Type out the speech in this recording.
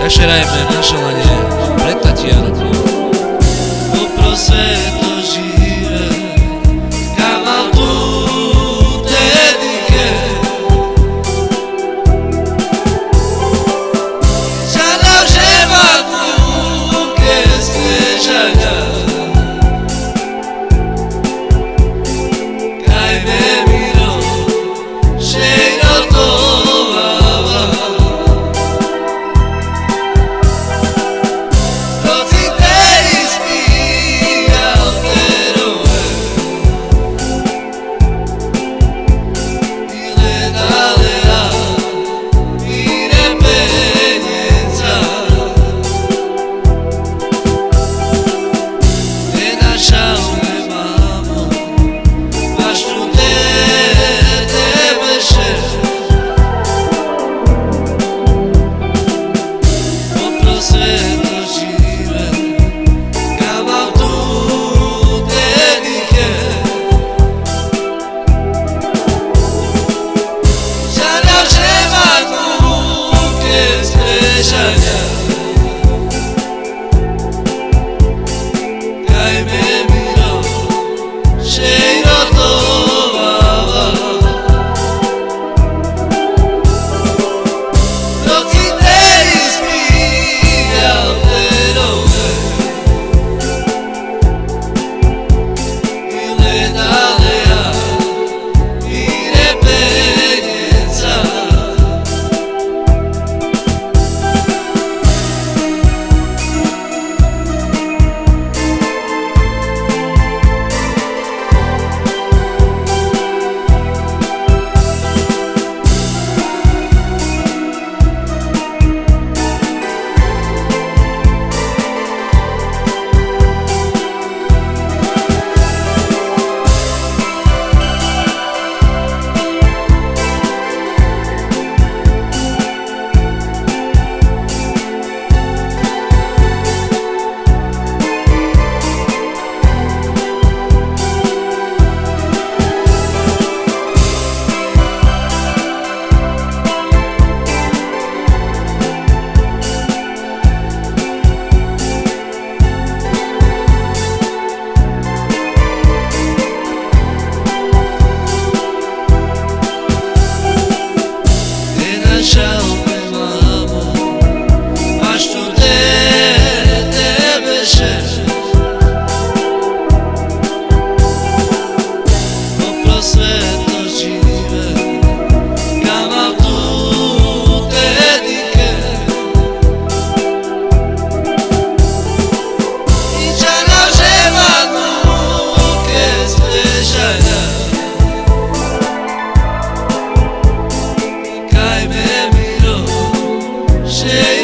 Prešerajme naše lanie pre Tatianu. Uprosvetno žive kamal tu dedike Žana žeba muke svežanja Kaj me miro šeiro tovava Roci te ispijal terove Ile dalea mire penjenca Ne našao me mamo baš tu tebe še Oprosvetno žive kamal tu dedike Žana žeba muke svežanja Kaj me miro šeiro tovava Roci te ispijal terove Ile dalea mire penjenca Ne našao me mamo baš tu tebe še Oprosvetno žive kamal tu dedike I žana žeba muke svežanja Kaj me miro šeiro